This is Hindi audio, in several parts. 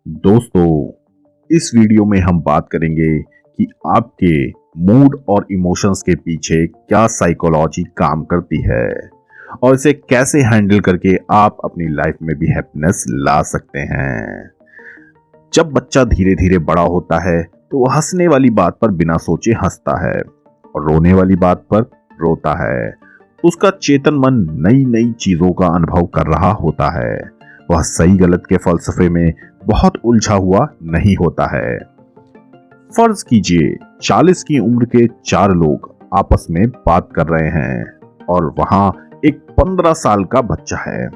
दोस्तों, इस वीडियो में हम बात करेंगे कि आपके मूड और इमोशंस के पीछे क्या साइकोलॉजी काम करती है और इसे कैसे हैंडल करके आप अपनी लाइफ में भी हैप्पीनेस ला सकते हैं। जब बच्चा धीरे धीरे बड़ा होता है तो वो हंसने वाली बात पर बिना सोचे हंसता है और रोने वाली बात पर रोता है। उसका चेतन मन नई नई चीजों का अनुभव कर रहा होता है। वह सही गलत के फलसफे में बहुत उलझा हुआ नहीं होता है। फर्ज कीजिए 40 की उम्र के 4 लोग आपस में बात कर रहे हैं और वहां एक 15 साल का बच्चा है।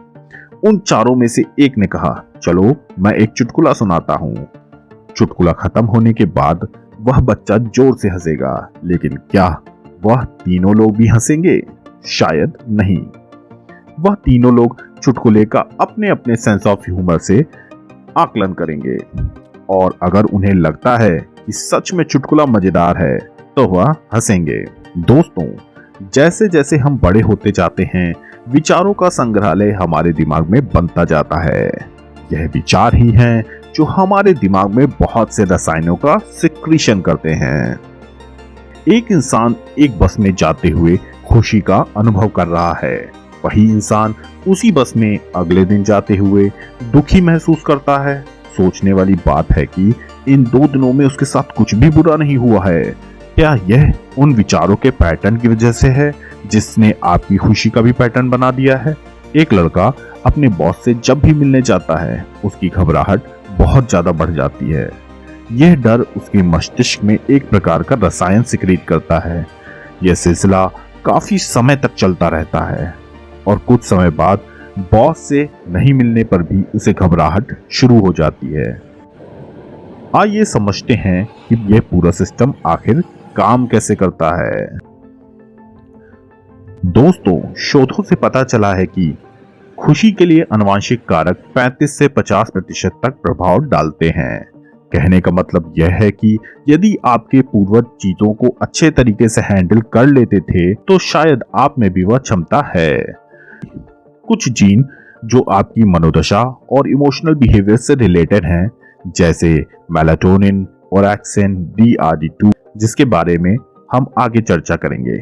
उन चारों में से एक ने कहा, चलो मैं एक चुटकुला सुनाता हूं। चुटकुला खत्म होने के बाद वह बच्चा जोर से हंसेगा, लेकिन क्या वह तीनों लोग भी हंसेंगे? शायद नहीं। वह तीनों लोग चुटकुले का अपने अपने सेंस ऑफ ह्यूमर से आकलन करेंगे और अगर उन्हें लगता है कि सच में चुटकुला मजेदार है तो वह हंसेंगे। दोस्तों, जैसे जैसे हम बड़े होते जाते हैं, विचारों का संग्रहालय हमारे दिमाग में बनता जाता है। यह विचार ही हैं जो हमारे दिमाग में बहुत से रसायनों का सिक्रीशन करते हैं। एक इंसान एक बस में जाते हुए खुशी का अनुभव कर रहा है। वही इंसान उसी बस में अगले दिन जाते हुए दुखी महसूस करता है। सोचने वाली बात है कि इन 2 दिनों में उसके साथ कुछ भी बुरा नहीं हुआ है। क्या यह उन विचारों के पैटर्न की वजह से है जिसने आपकी खुशी का भी पैटर्न बना दिया है? एक लड़का अपने बॉस से जब भी मिलने जाता है, उसकी घबराहट बहुत ज्यादा बढ़ जाती है। यह डर उसके मस्तिष्क में एक प्रकार का रसायन सिक्रीट करता है। यह सिलसिला काफी समय तक चलता रहता है और कुछ समय बाद बॉस से नहीं मिलने पर भी उसे घबराहट शुरू हो जाती है। आइए समझते हैं कि यह पूरा सिस्टम आखिर काम कैसे करता है। दोस्तों, शोधों से पता चला है कि खुशी के लिए आनुवंशिक कारक 35 से 50% तक प्रभाव डालते हैं। कहने का मतलब यह है कि यदि आपके पूर्वज चीजों को अच्छे तरीके से हैंडल कर लेते थे तो शायद आप में भी वह क्षमता है। कुछ जीन जो आपकी मनोदशा और इमोशनल बिहेवियर से रिलेटेड हैं, जैसे मेलाटोनिन और ऑरेक्सिन DRD2, जिसके बारे में हम आगे चर्चा करेंगे।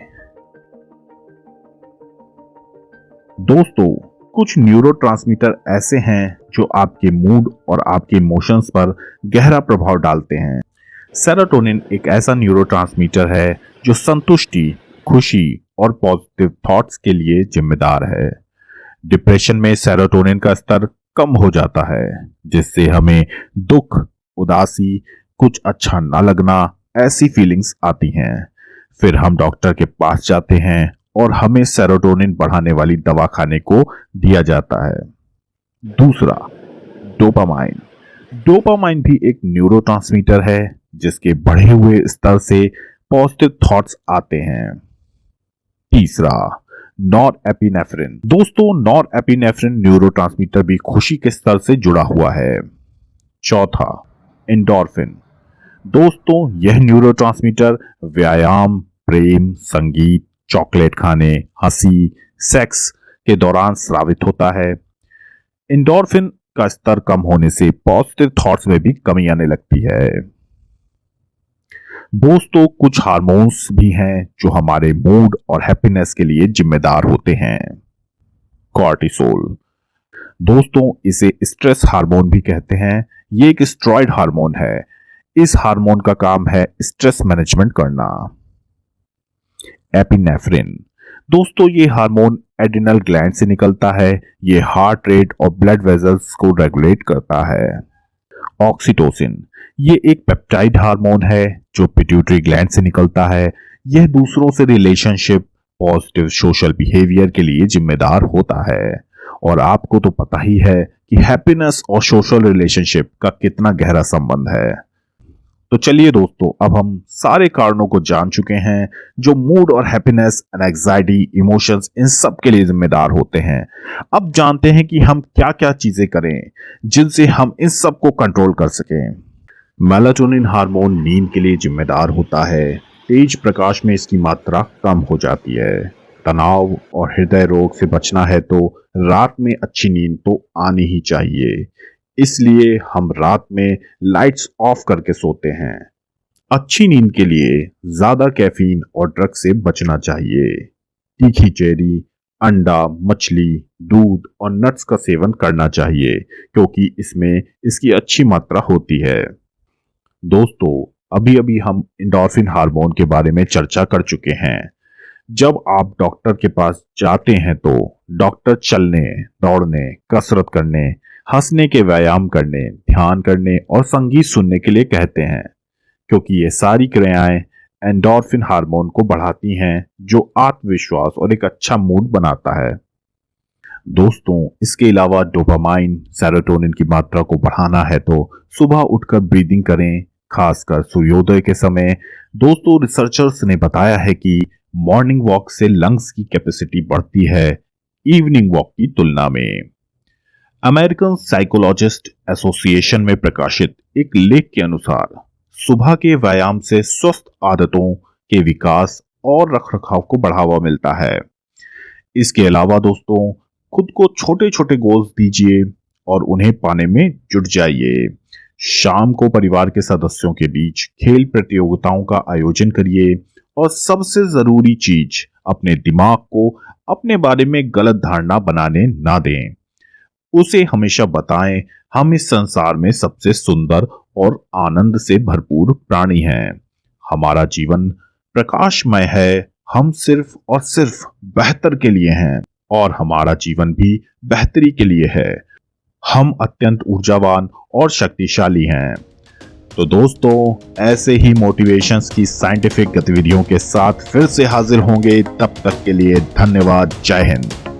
दोस्तों, कुछ न्यूरोट्रांसमीटर ऐसे हैं जो आपके मूड और आपके इमोशंस पर गहरा प्रभाव डालते हैं। सेरोटोनिन एक ऐसा न्यूरोट्रांसमीटर है जो संतुष्टि, खुशी और पॉजिटिव थॉट्स के लिए जिम्मेदार है। डिप्रेशन में सेरोटोनिन का स्तर कम हो जाता है, जिससे हमें दुख, उदासी, कुछ अच्छा ना लगना, ऐसी फीलिंग्स आती हैं। फिर हम डॉक्टर के पास जाते हैं और हमें सेरोटोनिन बढ़ाने वाली दवा खाने को दिया जाता है। दूसरा, डोपामाइन। डोपामाइन भी एक न्यूरोट्रांसमीटर है जिसके बढ़े हुए स्तर से पॉजिटिव थॉट्स आते हैं। तीसरा, नॉरएपिनेफ्रिन। दोस्तों, नॉरएपिनेफ्रिन न्यूरोट्रांसमीटर भी खुशी के स्तर से जुड़ा हुआ है। चौथा, एंडोर्फिन। दोस्तों, यह न्यूरोट्रांसमीटर व्यायाम, प्रेम, संगीत, चॉकलेट खाने, हंसी, सेक्स के दौरान स्रावित होता है। एंडोर्फिन का स्तर कम होने से पॉजिटिव थॉट्स में भी कमी आने लगती है। दोस्तों, कुछ हार्मोन्स भी हैं जो हमारे मूड और हैप्पीनेस के लिए जिम्मेदार होते हैं। कॉर्टिसोल। दोस्तों, इसे स्ट्रेस हार्मोन भी कहते हैं। ये एक स्टेरॉयड हार्मोन है। इस हार्मोन का काम है स्ट्रेस मैनेजमेंट करना। एपिनेफ्रिन। दोस्तों, ये हार्मोन एड्रिनल ग्लैंड से निकलता है। ये हार्ट रेट और ब्लड वेसल्स को रेगुलेट करता है। ऑक्सीटोसिन। ये एक पेप्टाइड हार्मोन है जो पिट्यूटरी ग्लैंड से निकलता है। यह दूसरों से रिलेशनशिप, पॉजिटिव सोशल बिहेवियर के लिए जिम्मेदार होता है। और आपको तो पता ही है कि हैप्पीनेस और सोशल रिलेशनशिप का कितना गहरा संबंध है। तो चलिए दोस्तों, अब हम सारे कारणों को जान चुके हैं जो मूड और हैप्पीनेस, एंजाइटी, इमोशंस, इन सब के लिए जिम्मेदार होते हैं। अब जानते हैं कि हम क्या क्या चीजें करें जिनसे हम इन सब को कंट्रोल कर सकें। मेलाटोनिन हार्मोन नींद के लिए जिम्मेदार होता है। तेज प्रकाश में इसकी मात्रा कम हो जाती है। तनाव और हृदय रोग से बचना है तो रात में अच्छी नींद तो आनी ही चाहिए। इसलिए हम रात में लाइट्स ऑफ करके सोते हैं। अच्छी नींद के लिए ज्यादा कैफीन और ड्रग से बचना चाहिए। तीखी चेरी, अंडा, मछली, दूध और नट्स का सेवन करना चाहिए क्योंकि इसमें इसकी अच्छी मात्रा होती है। दोस्तों, अभी अभी हम एंडोर्फिन हार्मोन के बारे में चर्चा कर चुके हैं। जब आप डॉक्टर के पास जाते हैं तो डॉक्टर चलने, दौड़ने, कसरत करने, हंसने के व्यायाम करने, ध्यान करने और संगीत सुनने के लिए कहते हैं क्योंकि ये सारी क्रियाएं एंडोर्फिन हार्मोन को बढ़ाती हैं जो आत्मविश्वास और एक अच्छा मूड बनाता है। दोस्तों, इसके अलावा डोपामाइन, सेरोटोनिन की मात्रा को बढ़ाना है तो सुबह उठकर ब्रीदिंग करें, खासकर सूर्योदय के समय। दोस्तों, रिसर्चर्स ने बताया है कि मॉर्निंग वॉक से लंग्स की कैपेसिटी बढ़ती है इवनिंग वॉक की तुलना में। अमेरिकन साइकोलॉजिस्ट एसोसिएशन में प्रकाशित एक लेख के अनुसार सुबह के व्यायाम से स्वस्थ आदतों के विकास और रखरखाव को बढ़ावा मिलता है। इसके अलावा दोस्तों, खुद को छोटे छोटे गोल्स दीजिए और उन्हें पाने में जुट जाइए। शाम को परिवार के सदस्यों के बीच खेल प्रतियोगिताओं का आयोजन करिए और सबसे जरूरी चीज, अपने दिमाग को अपने बारे में गलत धारणा बनाने ना दें। उसे हमेशा बताएं, हम इस संसार में सबसे सुंदर और आनंद से भरपूर प्राणी हैं। हमारा जीवन प्रकाशमय है, हम सिर्फ और सिर्फ बेहतर के लिए हैं और हमारा जीवन भी बेहतरी के लिए है। हम अत्यंत ऊर्जावान और शक्तिशाली हैं। तो दोस्तों, ऐसे ही मोटिवेशंस की साइंटिफिक गतिविधियों के साथ फिर से हाजिर होंगे। तब तक के लिए धन्यवाद। जय हिंद।